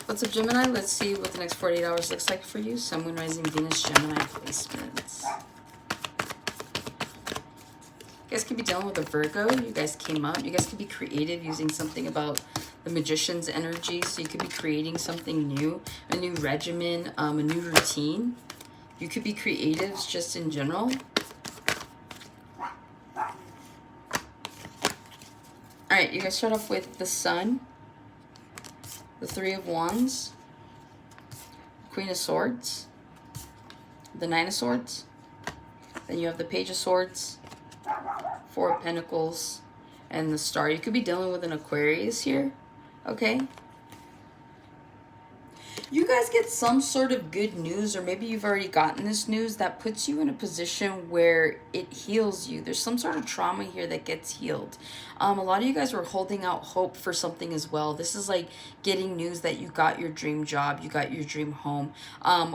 What's up, Gemini? Let's see what the next 48 hours looks like for you. Sun, Moon, Rising, Venus, Gemini placements. You guys could be dealing with a Virgo. You guys came up. You guys could be creative using something about the Magician's energy. So you could be creating something new, a new regimen, a new routine. You could be creatives just in general. All right, you guys start off with the Sun, the Three of Wands, Queen of Swords, the Nine of Swords. Then you have the Page of Swords, Four of Pentacles, and the Star. You could be dealing with an Aquarius here, okay? You guys get some sort of good news, or maybe you've already gotten this news that puts you in a position where it heals you. There's some sort of trauma here that gets healed. A lot of you guys were holding out hope for something as well. This is like getting news that you got your dream job, you got your dream home.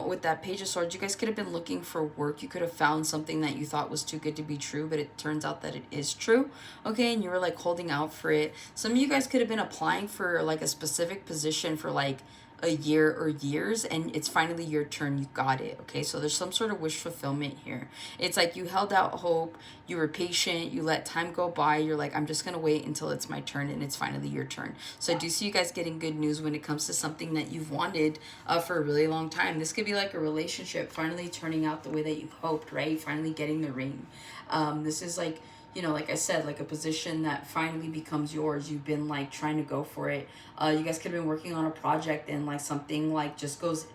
With that Page of Swords, you guys could have been looking for work. You could have found something that you thought was too good to be true, but it turns out that it is true, okay? And you were like holding out for it. Some of you guys could have been applying for like a specific position for like a year or years, and it's finally your turn. You got it, okay? So there's some sort of wish fulfillment here. It's like you held out hope, you were patient, you let time go by, you're like, I'm just gonna wait until it's my turn, and it's finally your turn. So I do see you guys getting good news when it comes to something that you've wanted for a really long time. This could be like a relationship finally turning out the way that you hoped, right? Finally getting the ring. This is like, you know, like I said, like a position that finally becomes yours. You've been like trying to go for it. You guys could have been working on a project and like something like just goes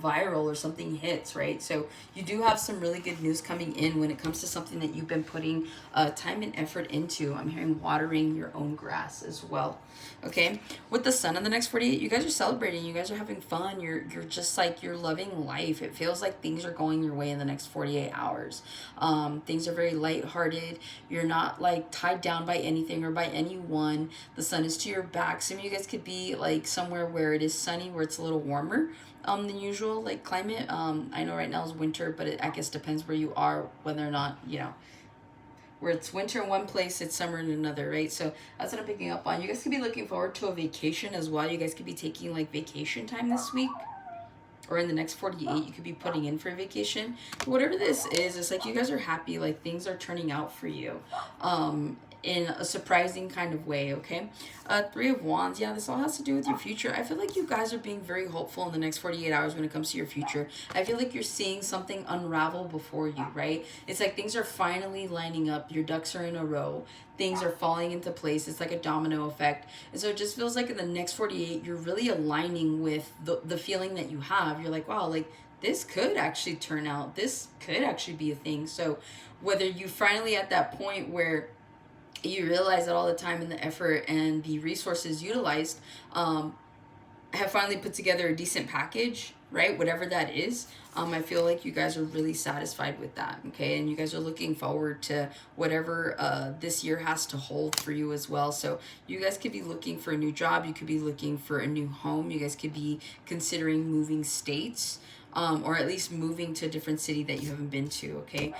viral or something hits, right? So you do have some really good news coming in when it comes to something that you've been putting time and effort into. I'm hearing watering your own grass as well, okay? With the Sun in the next 48, you guys are celebrating, you guys are having fun, you're just like, you're loving life. It feels like things are going your way in the next 48 hours. Things are very lighthearted. You're not like tied down by anything or by anyone. The sun is to your back. Some of you guys could be like somewhere where it is sunny, where it's a little warmer than usual, like climate. I know right now is winter, but it I guess depends where you are, whether or not, you know, where it's winter in one place, it's summer in another, right? So that's what I'm picking up on. You guys could be looking forward to a vacation as well. You guys could be taking like vacation time this week, or in the next 48, you could be putting in for a vacation. Whatever this is, it's like you guys are happy, like things are turning out for you. In a surprising kind of way, okay? Three of Wands, yeah, this all has to do with your future. I feel like you guys are being very hopeful in the next 48 hours when it comes to your future. I feel like you're seeing something unravel before you, right? It's like things are finally lining up. Your ducks are in a row. Things are falling into place. It's like a domino effect. And so it just feels like in the next 48, you're really aligning with the feeling that you have. You're like, wow, like this could actually turn out. This could actually be a thing. So whether you finally at that point where you realize that all the time and the effort and the resources utilized have finally put together a decent package, right? Whatever that is, I feel like you guys are really satisfied with that, okay? And you guys are looking forward to whatever this year has to hold for you as well. So you guys could be looking for a new job. You could be looking for a new home. You guys could be considering moving states. Or at least moving to a different city that you haven't been to, okay?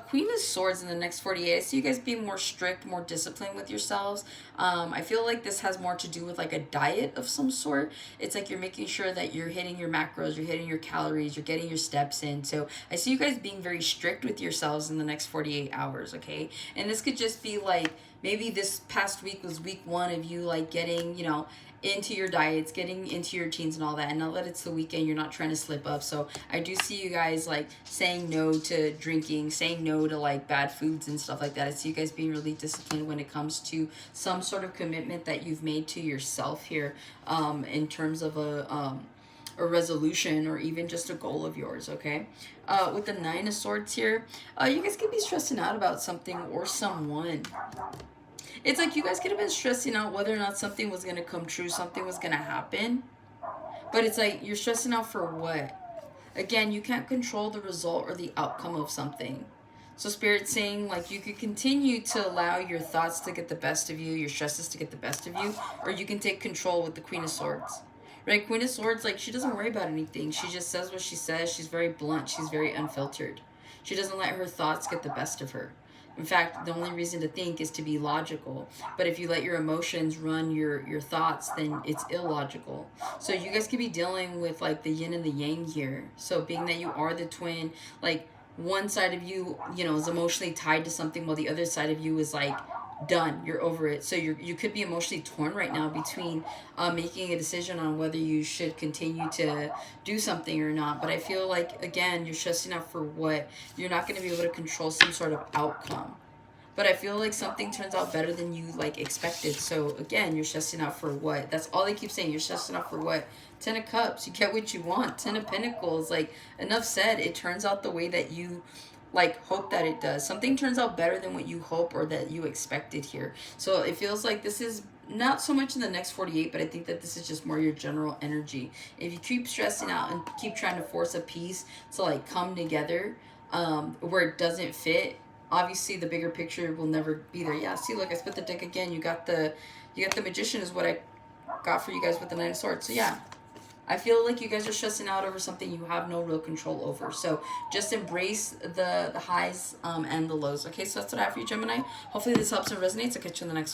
Queen of Swords in the next 48. I see you guys being more strict, more disciplined with yourselves. I feel like this has more to do with like a diet of some sort. It's like you're making sure that you're hitting your macros, you're hitting your calories, you're getting your steps in. So I see you guys being very strict with yourselves in the next 48 hours, okay? And this could just be like, maybe this past week was week one of you like getting, you know, into your diets, getting into your routines and all that. And now that it's the weekend, you're not trying to slip up. So I do see you guys like saying no to drinking, saying no to like bad foods and stuff like that. I see you guys being really disciplined when it comes to some sort of commitment that you've made to yourself here, in terms of a resolution or even just a goal of yours, okay? With the Nine of Swords here, you guys could be stressing out about something or someone. It's like you guys could have been stressing out whether or not something was going to come true, something was going to happen. But it's like you're stressing out for what? Again, you can't control the result or the outcome of something. So Spirit's saying like you could continue to allow your thoughts to get the best of you, your stresses to get the best of you, or you can take control with the Queen of Swords. Right? Queen of Swords, like she doesn't worry about anything. She just says what she says. She's very blunt. She's very unfiltered. She doesn't let her thoughts get the best of her. In fact, the only reason to think is to be logical. But if you let your emotions run your thoughts, then it's illogical. So you guys could be dealing with like the yin and the yang here. So being that you are the twin, like one side of you, you know, is emotionally tied to something while the other side of you is like done, you're over it. So you could be emotionally torn right now between making a decision on whether you should continue to do something or not. But I feel like, again, you're stressing out for what you're not going to be able to control some sort of outcome. But I feel like something turns out better than you like expected. So again, you're stressing out for what? That's all they keep saying. You're stressing out for what? 10 of Cups. You get what you want. 10 of Pentacles. Like, enough said. It turns out the way that you like hope that it does. Something turns out better than what you hope or that you expected here. So it feels like this is not so much in the next 48, but I think that this is just more your general energy. If you keep stressing out and keep trying to force a piece to like come together, where it doesn't fit, obviously the bigger picture will never be there. Yeah, see, look, I split the deck again. You got the Magician is what I got for you guys with the Nine of Swords. So yeah, I feel like you guys are stressing out over something you have no real control over. So just embrace the highs and the lows. Okay, so that's what I have for you, Gemini. Hopefully this helps and resonates. I'll catch you in the next one.